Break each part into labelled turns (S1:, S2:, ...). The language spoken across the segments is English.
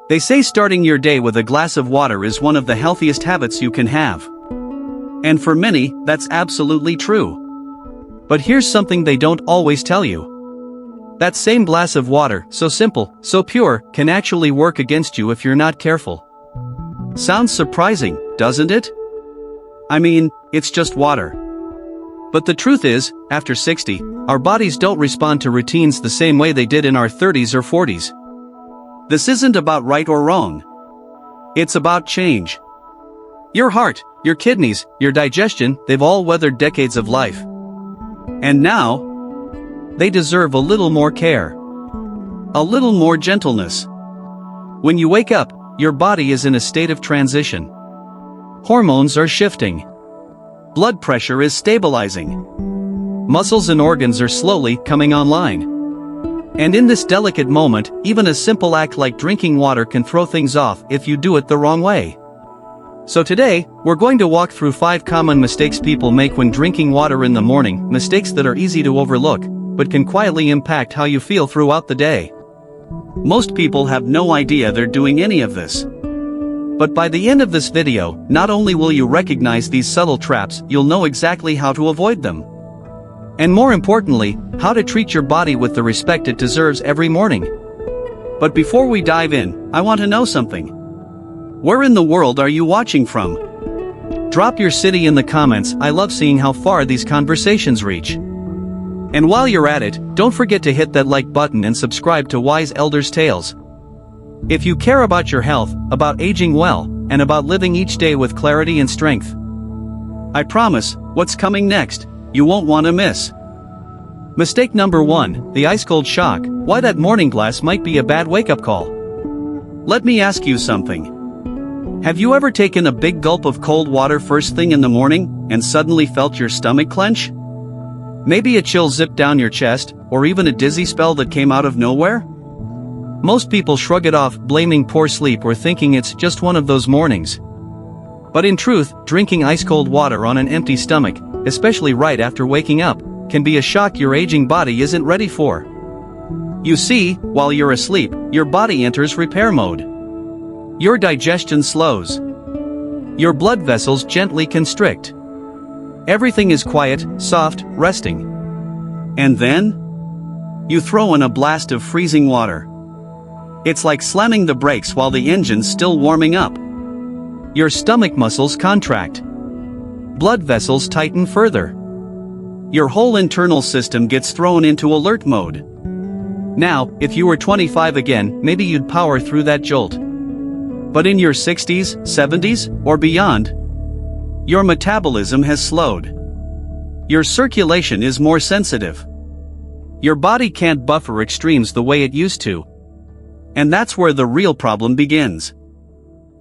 S1: They say starting your day with a glass of water is one of the healthiest habits you can have. And for many, that's absolutely true. But here's something they don't always tell you. That same glass of water, so simple, so pure, can actually work against you if you're not careful. Sounds surprising, doesn't it? I mean, it's just water. But the truth is, after 60, our bodies don't respond to routines the same way they did in our 30s or 40s. This isn't about right or wrong. It's about change. Your heart, your kidneys, your digestion, they've all weathered decades of life. And now, they deserve a little more care. A little more gentleness. When you wake up, your body is in a state of transition. Hormones are shifting. Blood pressure is stabilizing. Muscles and organs are slowly coming online. And in this delicate moment, even a simple act like drinking water can throw things off if you do it the wrong way. So today, we're going to walk through 5 common mistakes people make when drinking water in the morning, mistakes that are easy to overlook, but can quietly impact how you feel throughout the day. Most people have no idea they're doing any of this. But by the end of this video, not only will you recognize these subtle traps, you'll know exactly how to avoid them. And more importantly, how to treat your body with the respect it deserves every morning. But before we dive in, I want to know something. Where in the world are you watching from? Drop your city in the comments. I love seeing how far these conversations reach. And while you're at it, don't forget to hit that like button and subscribe to Wise Elders Tales. If you care about your health, about aging well, and about living each day with clarity and strength, I promise, what's coming next, you won't want to miss. Mistake number 1, the ice-cold shock, why that morning glass might be a bad wake-up call. Let me ask you something. Have you ever taken a big gulp of cold water first thing in the morning, and suddenly felt your stomach clench? Maybe a chill zipped down your chest, or even a dizzy spell that came out of nowhere? Most people shrug it off, blaming poor sleep or thinking it's just one of those mornings. But in truth, drinking ice-cold water on an empty stomach, especially right after waking up, can be a shock your aging body isn't ready for. You see, while you're asleep, your body enters repair mode. Your digestion slows. Your blood vessels gently constrict. Everything is quiet, soft, resting. And then, you throw in a blast of freezing water. It's like slamming the brakes while the engine's still warming up. Your stomach muscles contract. Blood vessels tighten further. Your whole internal system gets thrown into alert mode. Now, if you were 25 again, maybe you'd power through that jolt. But in your 60s, 70s, or beyond, your metabolism has slowed. Your circulation is more sensitive. Your body can't buffer extremes the way it used to. And that's where the real problem begins.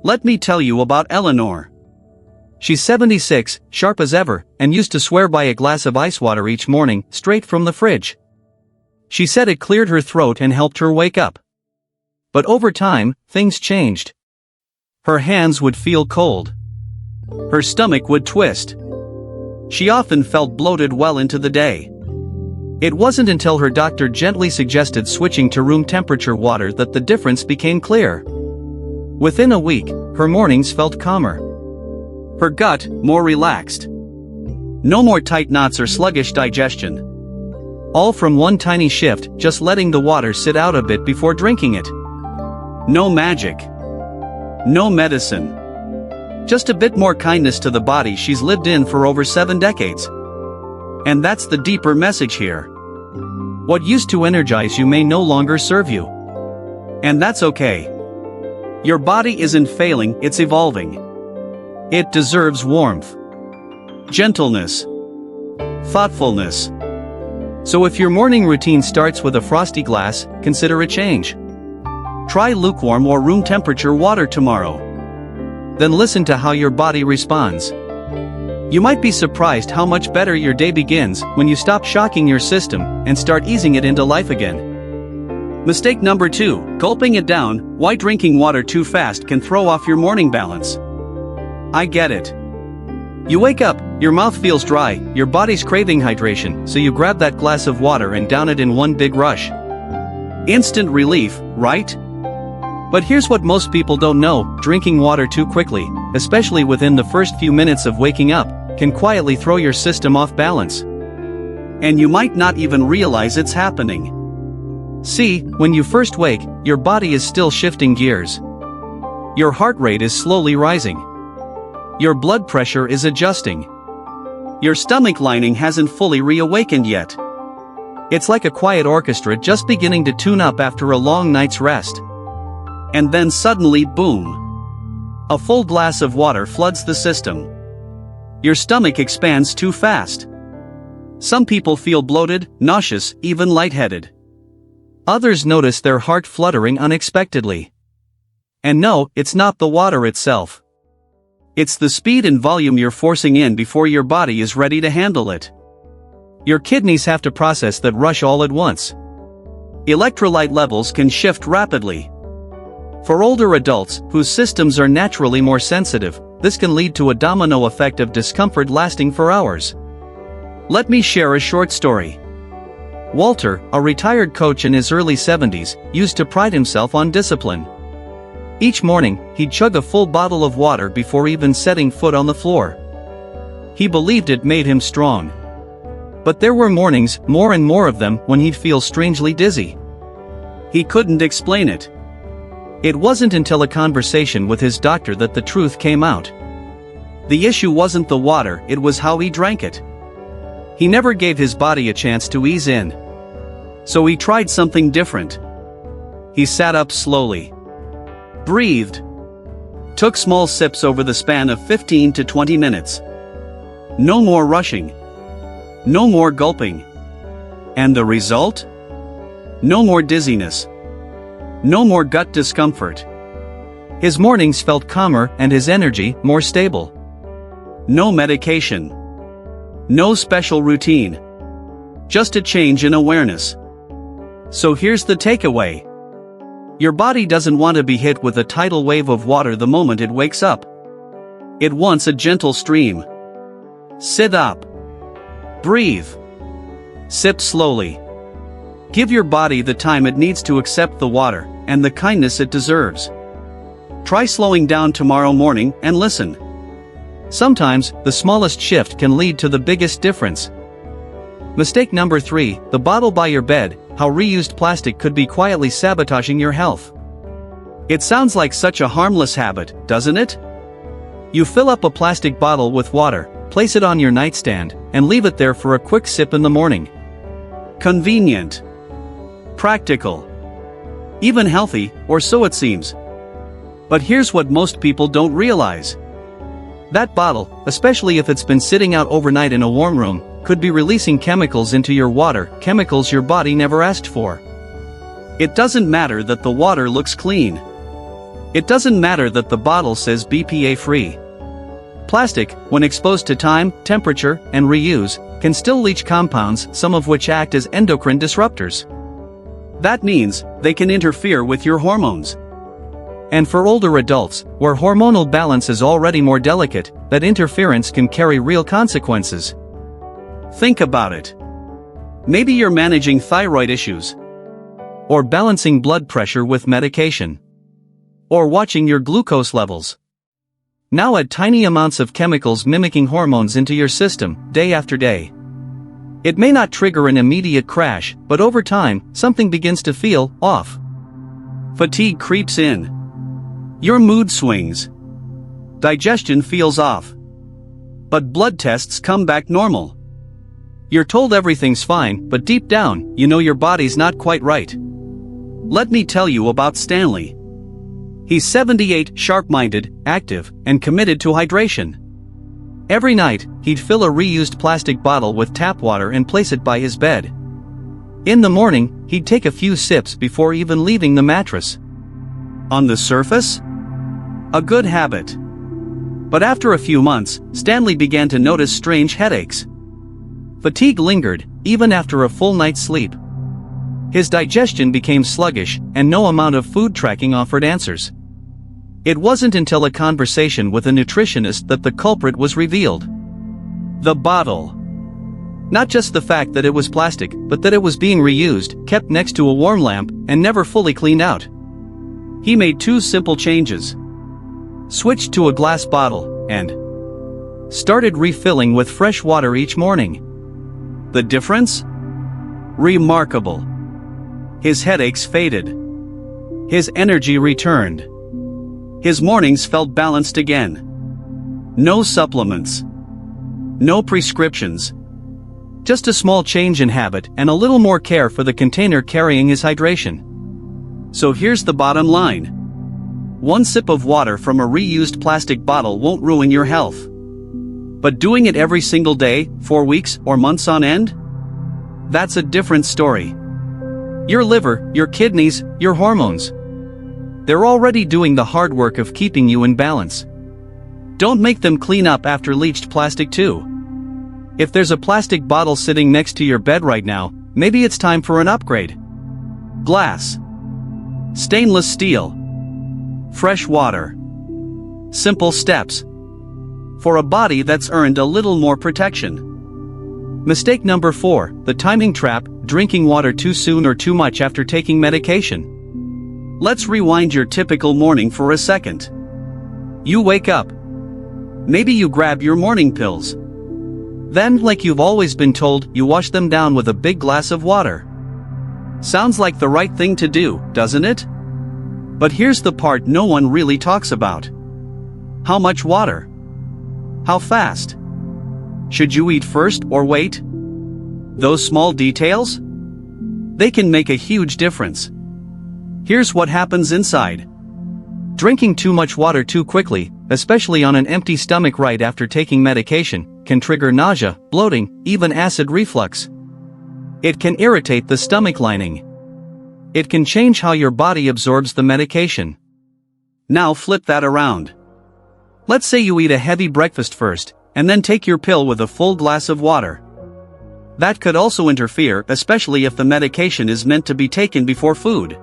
S1: Let me tell you about Eleanor. She's 76, sharp as ever, and used to swear by a glass of ice water each morning, straight from the fridge. She said it cleared her throat and helped her wake up. But over time, things changed. Her hands would feel cold. Her stomach would twist. She often felt bloated well into the day. It wasn't until her doctor gently suggested switching to room temperature water that the difference became clear. Within a week, her mornings felt calmer. Her gut, more relaxed. No more tight knots or sluggish digestion. All from one tiny shift, just letting the water sit out a bit before drinking it. No magic. No medicine. Just a bit more kindness to the body she's lived in for over 7 decades. And that's the deeper message here. What used to energize you may no longer serve you. And that's okay. Your body isn't failing, it's evolving. It deserves warmth, gentleness, thoughtfulness. So if your morning routine starts with a frosty glass, consider a change. Try lukewarm or room temperature water tomorrow. Then listen to how your body responds. You might be surprised how much better your day begins when you stop shocking your system and start easing it into life again. Mistake number 2, gulping it down. Why drinking water too fast can throw off your morning balance. I get it. You wake up, your mouth feels dry, your body's craving hydration, so you grab that glass of water and down it in one big rush. Instant relief, right? But here's what most people don't know: drinking water too quickly, especially within the first few minutes of waking up, can quietly throw your system off balance. And you might not even realize it's happening. See, when you first wake, your body is still shifting gears. Your heart rate is slowly rising. Your blood pressure is adjusting. Your stomach lining hasn't fully reawakened yet. It's like a quiet orchestra just beginning to tune up after a long night's rest. And then suddenly, boom! A full glass of water floods the system. Your stomach expands too fast. Some people feel bloated, nauseous, even lightheaded. Others notice their heart fluttering unexpectedly. And no, it's not the water itself. It's the speed and volume you're forcing in before your body is ready to handle it. Your kidneys have to process that rush all at once. Electrolyte levels can shift rapidly. For older adults, whose systems are naturally more sensitive, this can lead to a domino effect of discomfort lasting for hours. Let me share a short story. Walter, a retired coach in his early 70s, used to pride himself on discipline. Each morning, he'd chug a full bottle of water before even setting foot on the floor. He believed it made him strong. But there were mornings, more and more of them, when he'd feel strangely dizzy. He couldn't explain it. It wasn't until a conversation with his doctor that the truth came out. The issue wasn't the water, it was how he drank it. He never gave his body a chance to ease in. So he tried something different. He sat up slowly. Breathed. Took small sips over the span of 15 to 20 minutes. No more rushing. No more gulping. And the result? No more dizziness. No more gut discomfort. His mornings felt calmer and his energy more stable. No medication. No special routine. Just a change in awareness. So here's the takeaway. Your body doesn't want to be hit with a tidal wave of water the moment it wakes up. It wants a gentle stream. Sit up. Breathe. Sip slowly. Give your body the time it needs to accept the water, and the kindness it deserves. Try slowing down tomorrow morning and listen. Sometimes, the smallest shift can lead to the biggest difference. Mistake number 3, the bottle by your bed: how reused plastic could be quietly sabotaging your health. It sounds like such a harmless habit, doesn't it? You fill up a plastic bottle with water, place it on your nightstand, and leave it there for a quick sip in the morning. Convenient. Practical. Even healthy, or so it seems. But here's what most people don't realize. That bottle, especially if it's been sitting out overnight in a warm room, could be releasing chemicals into your water, chemicals your body never asked for. It doesn't matter that the water looks clean. It doesn't matter that the bottle says BPA-free. Plastic, when exposed to time, temperature, and reuse, can still leach compounds, some of which act as endocrine disruptors. That means, they can interfere with your hormones. And for older adults, where hormonal balance is already more delicate, that interference can carry real consequences. Think about it. Maybe you're managing thyroid issues. Or balancing blood pressure with medication. Or watching your glucose levels. Now add tiny amounts of chemicals mimicking hormones into your system, day after day. It may not trigger an immediate crash, but over time, something begins to feel off. Fatigue creeps in. Your mood swings. Digestion feels off. But blood tests come back normal. You're told everything's fine, but deep down, you know your body's not quite right. Let me tell you about Stanley. He's 78, sharp-minded, active, and committed to hydration. Every night, he'd fill a reused plastic bottle with tap water and place it by his bed. In the morning, he'd take a few sips before even leaving the mattress. On the surface? A good habit. But after a few months, Stanley began to notice strange headaches. Fatigue lingered, even after a full night's sleep. His digestion became sluggish, and no amount of food tracking offered answers. It wasn't until a conversation with a nutritionist that the culprit was revealed. The bottle. Not just the fact that it was plastic, but that it was being reused, kept next to a warm lamp, and never fully cleaned out. He made two simple changes. Switched to a glass bottle, and started refilling with fresh water each morning. The difference? Remarkable. His headaches faded. His energy returned. His mornings felt balanced again. No supplements. No prescriptions. Just a small change in habit and a little more care for the container carrying his hydration. So here's the bottom line. One sip of water from a reused plastic bottle won't ruin your health. But doing it every single day, for weeks or months on end? That's a different story. Your liver, your kidneys, your hormones. They're already doing the hard work of keeping you in balance. Don't make them clean up after leached plastic too. If there's a plastic bottle sitting next to your bed right now, maybe it's time for an upgrade. Glass. Stainless steel. Fresh water. Simple steps. For a body that's earned a little more protection. Mistake number 4, the timing trap, drinking water too soon or too much after taking medication. Let's rewind your typical morning for a second. You wake up. Maybe you grab your morning pills. Then, like you've always been told, you wash them down with a big glass of water. Sounds like the right thing to do, doesn't it? But here's the part no one really talks about. How much water? How fast? Should you eat first or wait? Those small details? They can make a huge difference. Here's what happens inside. Drinking too much water too quickly, especially on an empty stomach right after taking medication, can trigger nausea, bloating, even acid reflux. It can irritate the stomach lining. It can change how your body absorbs the medication. Now flip that around. Let's say you eat a heavy breakfast first, and then take your pill with a full glass of water. That could also interfere, especially if the medication is meant to be taken before food.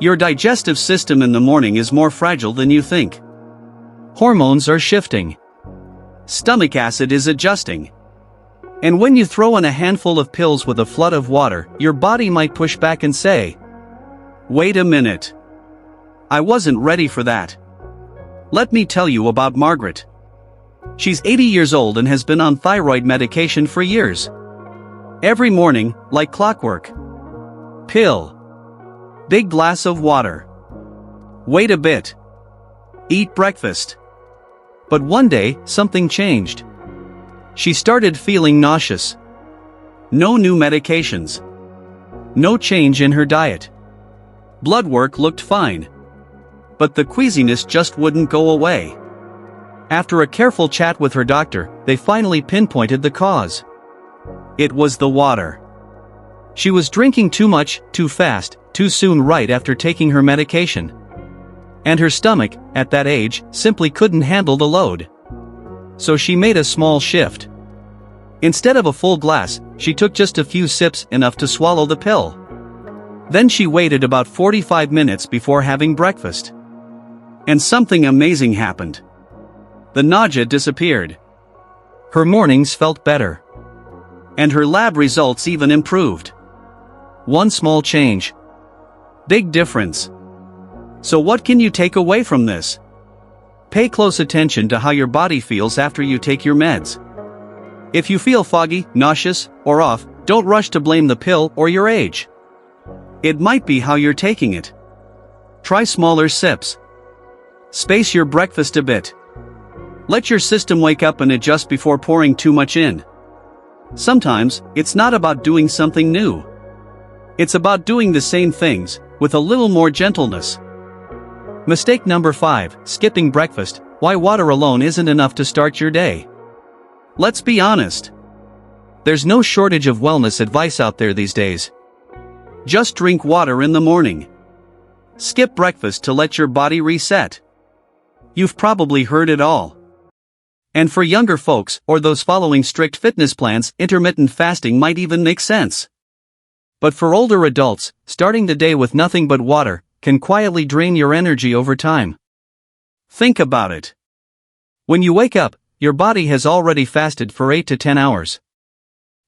S1: Your digestive system in the morning is more fragile than you think. Hormones are shifting. Stomach acid is adjusting. And when you throw in a handful of pills with a flood of water, your body might push back and say, "Wait a minute. I wasn't ready for that." Let me tell you about Margaret. She's 80 years old and has been on thyroid medication for years. Every morning, like clockwork. Pill. Big glass of water. Wait a bit. Eat breakfast. But one day, something changed. She started feeling nauseous. No new medications. No change in her diet. Blood work looked fine. But the queasiness just wouldn't go away. After a careful chat with her doctor, they finally pinpointed the cause. It was the water. She was drinking too much, too fast, too soon right after taking her medication. And her stomach, at that age, simply couldn't handle the load. So she made a small shift. Instead of a full glass, she took just a few sips, enough to swallow the pill. Then she waited about 45 minutes before having breakfast. And something amazing happened. The nausea disappeared. Her mornings felt better. And her lab results even improved. One small change. Big difference. So what can you take away from this? Pay close attention to how your body feels after you take your meds. If you feel foggy, nauseous, or off, don't rush to blame the pill or your age. It might be how you're taking it. Try smaller sips. Space your breakfast a bit. Let your system wake up and adjust before pouring too much in. Sometimes, it's not about doing something new. It's about doing the same things, with a little more gentleness. Mistake number 5, skipping breakfast, why water alone isn't enough to start your day. Let's be honest. There's no shortage of wellness advice out there these days. Just drink water in the morning. Skip breakfast to let your body reset. You've probably heard it all. And for younger folks, or those following strict fitness plans, intermittent fasting might even make sense. But for older adults, starting the day with nothing but water can quietly drain your energy over time. Think about it. When you wake up, your body has already fasted for 8 to 10 hours.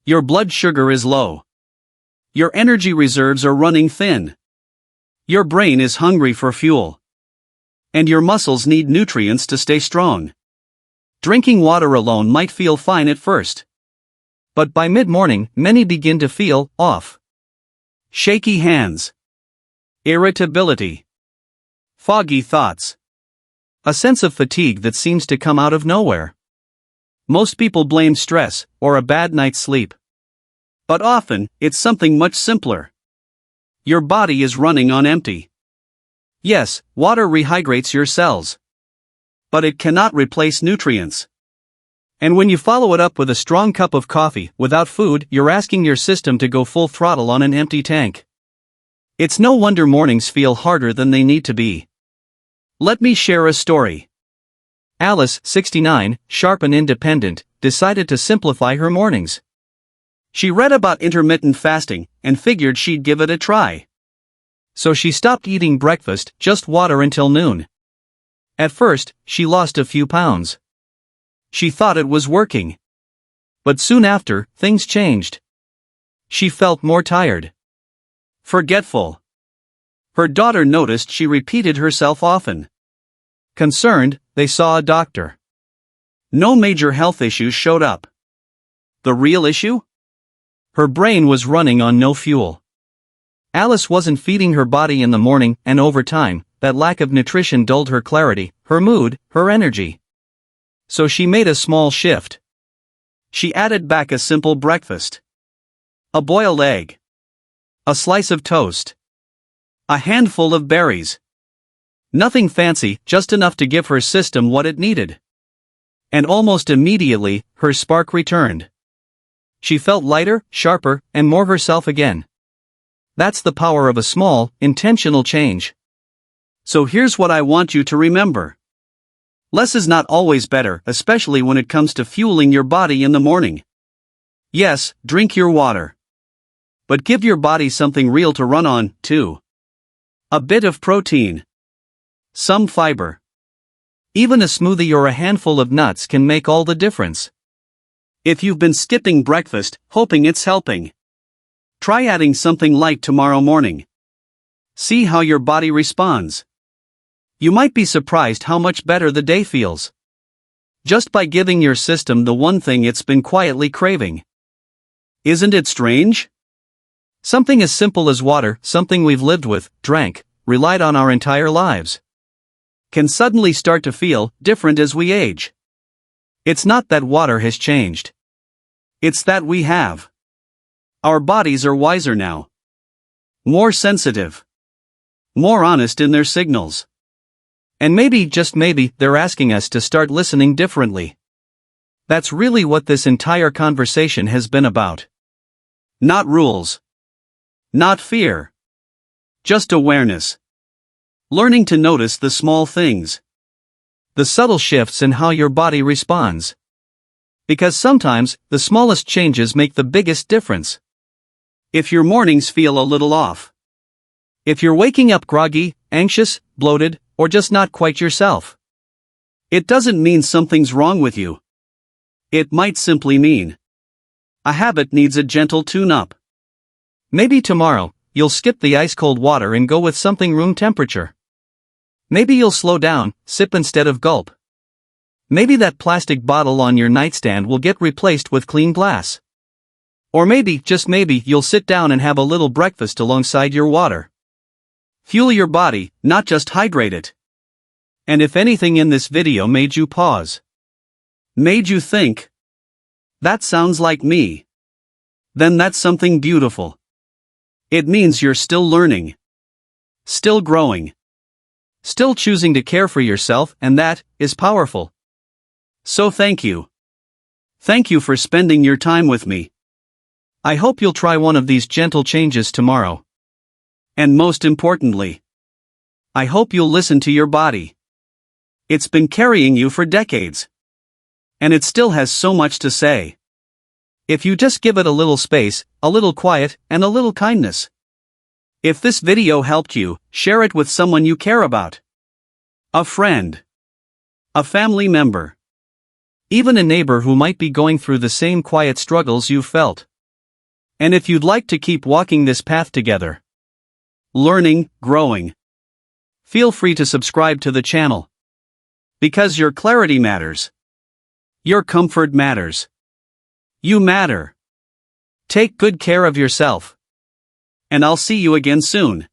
S1: Your blood sugar is low. Your energy reserves are running thin. Your brain is hungry for fuel. And your muscles need nutrients to stay strong. Drinking water alone might feel fine at first. But by mid-morning, many begin to feel off. Shaky hands. Irritability. Foggy thoughts. A sense of fatigue that seems to come out of nowhere. Most people blame stress or a bad night's sleep. But often, it's something much simpler. Your body is running on empty. Yes, water rehydrates your cells. But it cannot replace nutrients. And when you follow it up with a strong cup of coffee without food, you're asking your system to go full throttle on an empty tank. It's no wonder mornings feel harder than they need to be. Let me share a story. Alice, 69, sharp and independent, decided to simplify her mornings. She read about intermittent fasting and figured she'd give it a try. So she stopped eating breakfast, just water until noon. At first, she lost a few pounds. She thought it was working. But soon after, things changed. She felt more tired. Forgetful. Her daughter noticed she repeated herself often. Concerned, they saw a doctor. No major health issues showed up. The real issue? Her brain was running on no fuel. Alice wasn't feeding her body in the morning, and over time, that lack of nutrition dulled her clarity, her mood, her energy. So she made a small shift. She added back a simple breakfast. A boiled egg. A slice of toast. A handful of berries. Nothing fancy, just enough to give her system what it needed. And almost immediately, her spark returned. She felt lighter, sharper, and more herself again. That's the power of a small, intentional change. So here's what I want you to remember. Less is not always better, especially when it comes to fueling your body in the morning. Yes, drink your water. But give your body something real to run on, too. A bit of protein. Some fiber. Even a smoothie or a handful of nuts can make all the difference. If you've been skipping breakfast, hoping it's helping, try adding something light tomorrow morning. See how your body responds. You might be surprised how much better the day feels. Just by giving your system the one thing it's been quietly craving. Isn't it strange? Something as simple as water, something we've lived with, drank, relied on our entire lives, can suddenly start to feel different as we age. It's not that water has changed. It's that we have. Our bodies are wiser now. More sensitive. More honest in their signals. And maybe, just maybe, they're asking us to start listening differently. That's really what this entire conversation has been about. Not rules. Not fear. Just awareness. Learning to notice the small things. The subtle shifts in how your body responds. Because sometimes, the smallest changes make the biggest difference. If your mornings feel a little off. If you're waking up groggy, anxious, bloated, or just not quite yourself, it doesn't mean something's wrong with you. It might simply mean a habit needs a gentle tune-up. Maybe tomorrow, you'll skip the ice-cold water and go with something room temperature. Maybe you'll slow down, sip instead of gulp. Maybe that plastic bottle on your nightstand will get replaced with clean glass. Or maybe, just maybe, you'll sit down and have a little breakfast alongside your water. Fuel your body, not just hydrate it. And if anything in this video made you pause, made you think, that sounds like me, then that's something beautiful. It means you're still learning, still growing, still choosing to care for yourself, and that is powerful. So thank you. Thank you for spending your time with me. I hope you'll try one of these gentle changes tomorrow. And most importantly, I hope you'll listen to your body. It's been carrying you for decades. And it still has so much to say. If you just give it a little space, a little quiet, and a little kindness. If this video helped you, share it with someone you care about. A friend. A family member. Even a neighbor who might be going through the same quiet struggles you've felt. And if you'd like to keep walking this path together, learning, growing. Feel free to subscribe to the channel. Because your clarity matters. Your comfort matters. You matter. Take good care of yourself. And I'll see you again soon.